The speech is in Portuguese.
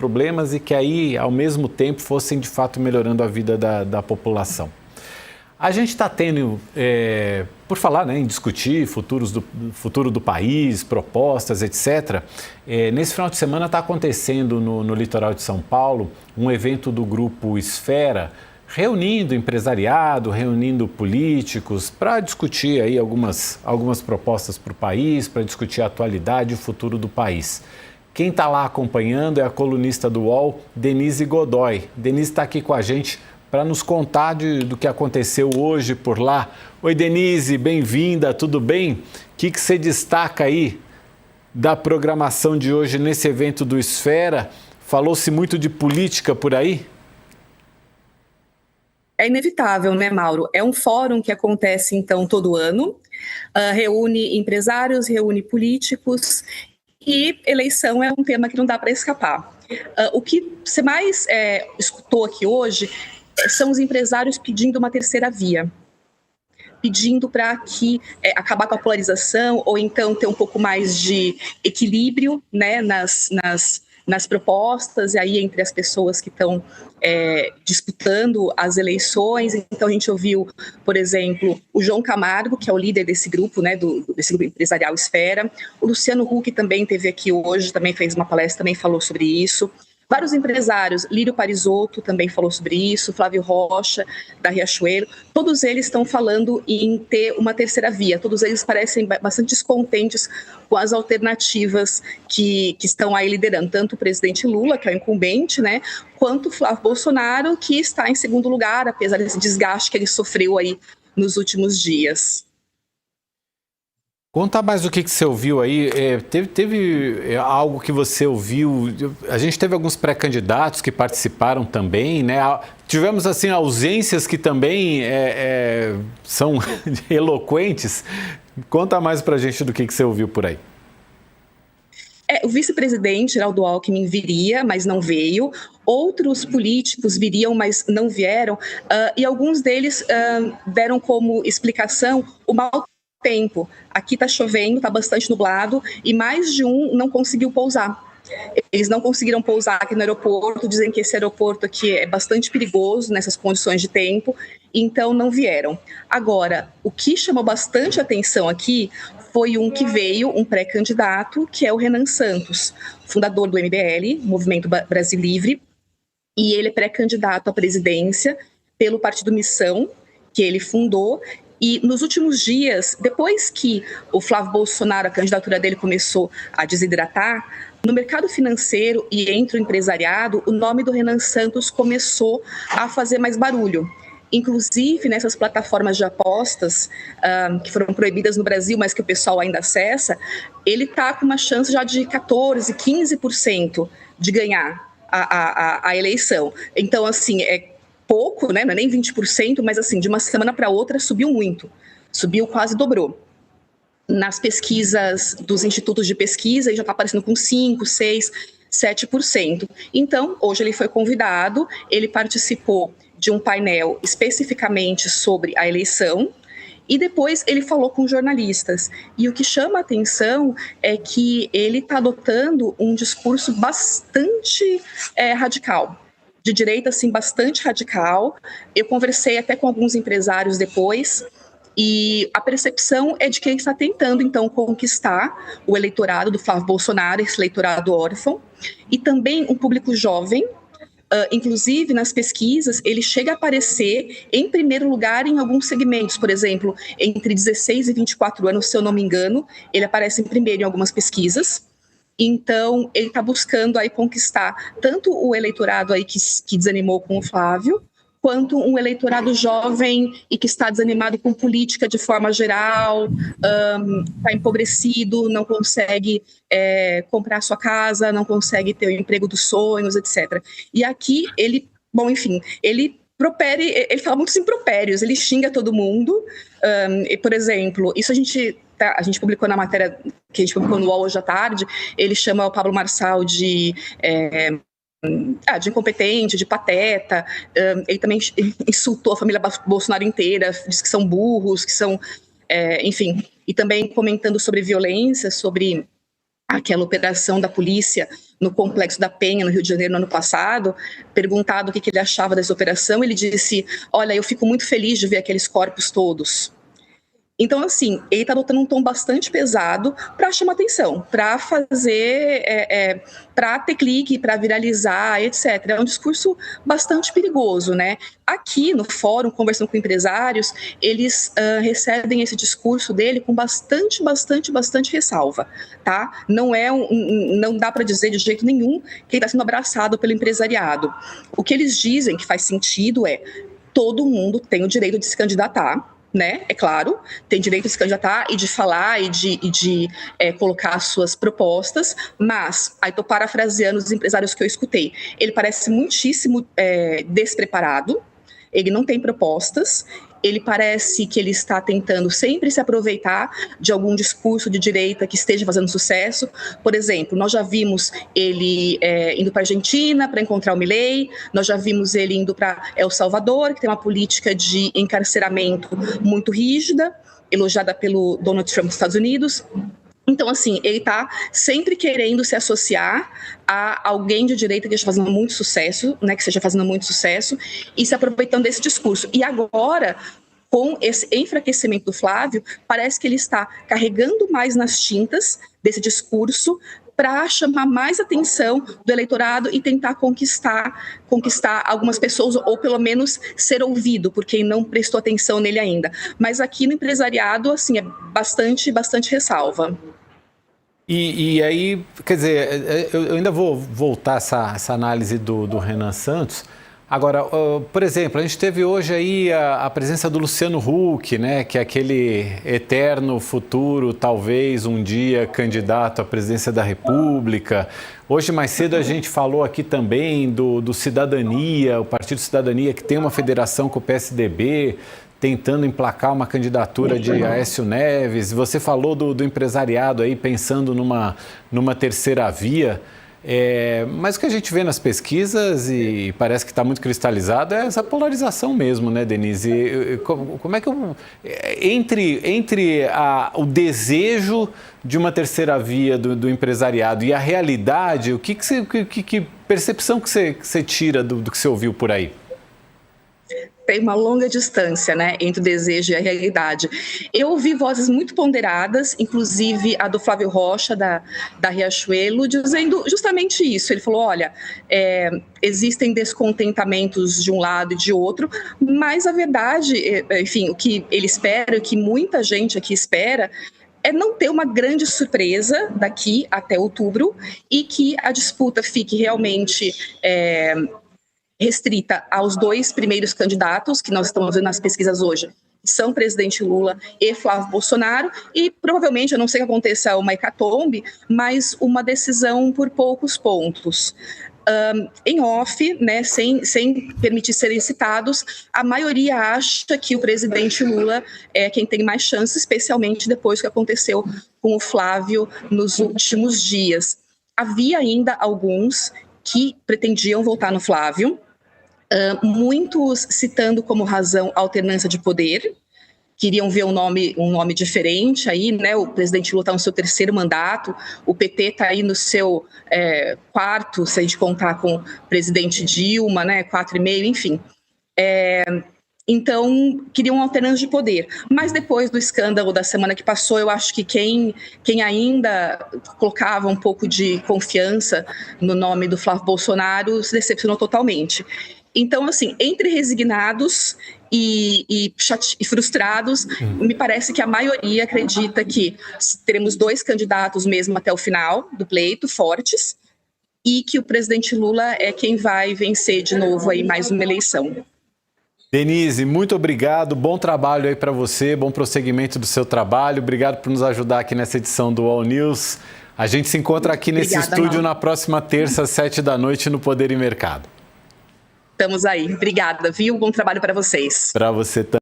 problemas e que aí, ao mesmo tempo, fossem de fato melhorando a vida da população. A gente está tendo, por falar, né, em discutir futuro do país, propostas, etc. Nesse final de semana está acontecendo no litoral de São Paulo um evento do grupo Esfera, reunindo empresariado, reunindo políticos para discutir aí algumas propostas para o país, para discutir a atualidade e o futuro do país. Quem está lá acompanhando é a colunista do UOL, Denise Godoy. Denise está aqui com a gente para nos contar do que aconteceu hoje por lá. Oi, Denise, bem-vinda, tudo bem? O que você destaca aí da programação de hoje nesse evento do Esfera? Falou-se muito de política por aí? É inevitável, né, Mauro? É um fórum que acontece, então, todo ano, reúne empresários, reúne políticos, e eleição é um tema que não dá para escapar. O que você mais escutou aqui hoje são os empresários pedindo uma terceira via, pedindo para que acabar com a polarização ou então ter um pouco mais de equilíbrio, né, nas propostas e aí entre as pessoas que estão disputando as eleições. Então a gente ouviu, por exemplo, o João Camargo, que é o líder desse grupo, né, desse grupo empresarial Esfera. O Luciano Huck também esteve aqui hoje, também fez uma palestra, também falou sobre isso. Vários empresários, Lírio Parisotto também falou sobre isso, Flávio Rocha, da Riachuelo, todos eles estão falando em ter uma terceira via, todos eles parecem bastante descontentes com as alternativas que estão aí liderando, tanto o presidente Lula, que é o incumbente, né, quanto o Flávio Bolsonaro, que está em segundo lugar, apesar desse desgaste que ele sofreu aí nos últimos dias. Conta mais o que você ouviu aí, teve algo que você ouviu, a gente teve alguns pré-candidatos que participaram também, né? Tivemos assim ausências que também são eloquentes. Conta mais pra gente do que você ouviu por aí. O vice-presidente, Geraldo Alckmin, viria, mas não veio. Outros políticos viriam, mas não vieram. E alguns deles deram como explicação o mau tempo. Aqui está chovendo, está bastante nublado e mais de um não conseguiu pousar. Eles não conseguiram pousar aqui no aeroporto, dizem que esse aeroporto aqui é bastante perigoso nessas condições de tempo, então não vieram. Agora, o que chamou bastante atenção aqui foi um que veio, um pré-candidato, que é o Renan Santos, fundador do MBL, Movimento Brasil Livre, e ele é pré-candidato à presidência pelo Partido Missão, que ele fundou. E nos últimos dias, depois que o Flávio Bolsonaro, a candidatura dele começou a desidratar, no mercado financeiro e entre o empresariado, o nome do Renan Santos começou a fazer mais barulho. Inclusive, nessas plataformas de apostas que foram proibidas no Brasil, mas que o pessoal ainda acessa, ele está com uma chance já de 14%, 15% de ganhar a eleição. Então, assim, pouco, né? Não é nem 20%, mas assim, de uma semana para outra subiu muito, subiu quase dobrou. Nas pesquisas dos institutos de pesquisa, ele já está aparecendo com 5%, 6%, 7%. Então, hoje ele foi convidado, ele participou de um painel especificamente sobre a eleição, e depois ele falou com jornalistas. E o que chama a atenção é que ele está adotando um discurso bastante radical, de direita, assim, bastante radical. Eu conversei até com alguns empresários depois, e a percepção é de que ele está tentando, então, conquistar o eleitorado do Flávio Bolsonaro, esse eleitorado órfão, e também um público jovem. Inclusive, nas pesquisas, ele chega a aparecer em primeiro lugar em alguns segmentos. Por exemplo, entre 16 e 24 anos, se eu não me engano, ele aparece em primeiro em algumas pesquisas. Então, ele está buscando aí conquistar tanto o eleitorado aí que desanimou com o Flávio, quanto um eleitorado jovem e que está desanimado com política de forma geral, está empobrecido, não consegue comprar sua casa, não consegue ter o emprego dos sonhos, etc. E aqui ele, bom, enfim, ele fala muitos impropérios, ele xinga todo mundo. E, por exemplo, isso a gente publicou na matéria que a gente publicou no UOL hoje à tarde, ele chama o Pablo Marçal de incompetente, de pateta. Ele também insultou a família Bolsonaro inteira, disse que são burros, que são, enfim, e também comentando sobre violência, sobre aquela operação da polícia no Complexo da Penha, no Rio de Janeiro, no ano passado, perguntado o que ele achava dessa operação, ele disse: olha, eu fico muito feliz de ver aqueles corpos todos. Então, assim, ele está adotando um tom bastante pesado para chamar atenção, para fazer, para ter clique, para viralizar, etc. É um discurso bastante perigoso, né? Aqui no fórum, conversando com empresários, eles recebem esse discurso dele com bastante ressalva, tá? Não dá para dizer de jeito nenhum que ele está sendo abraçado pelo empresariado. O que eles dizem que faz sentido é: todo mundo tem o direito de se candidatar, né? É claro, tem direito de se candidatar e de falar e de colocar as suas propostas, mas, aí estou parafraseando os empresários que eu escutei, ele parece muitíssimo despreparado, ele não tem propostas, ele parece que ele está tentando sempre se aproveitar de algum discurso de direita que esteja fazendo sucesso. Por exemplo, nós já vimos ele indo para a Argentina para encontrar o Milei, nós já vimos ele indo para El Salvador, que tem uma política de encarceramento muito rígida, elogiada pelo Donald Trump dos Estados Unidos. Então, assim, ele está sempre querendo se associar a alguém de direita que esteja fazendo muito sucesso, né, e se aproveitando desse discurso. E agora, com esse enfraquecimento do Flávio, parece que ele está carregando mais nas tintas desse discurso para chamar mais atenção do eleitorado e tentar conquistar algumas pessoas, ou pelo menos ser ouvido por quem não prestou atenção nele ainda. Mas aqui no empresariado, assim, é bastante ressalva. E aí, quer dizer, eu ainda vou voltar essa análise do Renan Santos. Agora, por exemplo, a gente teve hoje aí a presença do Luciano Huck, né, que é aquele eterno futuro, talvez um dia candidato à presidência da República. Hoje, mais cedo, a gente falou aqui também do Cidadania, o Partido Cidadania, que tem uma federação com o PSDB, tentando emplacar uma candidatura de Aécio Neves. Você falou do empresariado aí, pensando numa terceira via. Mas o que a gente vê nas pesquisas, e parece que está muito cristalizado, é essa polarização mesmo, né, Denise? Como é que entre o desejo de uma terceira via do empresariado e a realidade, que percepção que você tira do que você ouviu por aí? Tem uma longa distância, né, entre o desejo e a realidade. Eu ouvi vozes muito ponderadas, inclusive a do Flávio Rocha, da Riachuelo, dizendo justamente isso. Ele falou: olha, existem descontentamentos de um lado e de outro, mas a verdade, enfim, o que ele espera, o que muita gente aqui espera, é não ter uma grande surpresa daqui até outubro e que a disputa fique realmente restrita aos dois primeiros candidatos que nós estamos vendo nas pesquisas hoje, que são o presidente Lula e Flávio Bolsonaro, e provavelmente, eu não sei que aconteça uma hecatombe, mas uma decisão por poucos pontos. Em off, né, sem permitir serem citados, a maioria acha que o presidente Lula é quem tem mais chances, especialmente depois do que aconteceu com o Flávio nos últimos dias. Havia ainda alguns que pretendiam votar no Flávio, muitos citando como razão a alternância de poder, queriam ver um nome diferente aí, né? O presidente Lula está no seu terceiro mandato, o PT está aí no seu quarto, se a gente contar com o presidente Dilma, né? 4,5, enfim. Então, queriam uma alternância de poder. Mas depois do escândalo da semana que passou, eu acho que quem ainda colocava um pouco de confiança no nome do Flávio Bolsonaro se decepcionou totalmente. Então, assim, entre resignados e frustrados, me parece que a maioria acredita que teremos dois candidatos mesmo até o final do pleito, fortes, e que o presidente Lula é quem vai vencer de novo aí mais uma eleição. Denise, muito obrigado, bom trabalho aí para você, bom prosseguimento do seu trabalho, obrigado por nos ajudar aqui nessa edição do All News. A gente se encontra aqui nesse estúdio na próxima terça, às 7h no Poder e Mercado. Estamos aí, obrigada, viu? Bom trabalho para vocês. Para você também.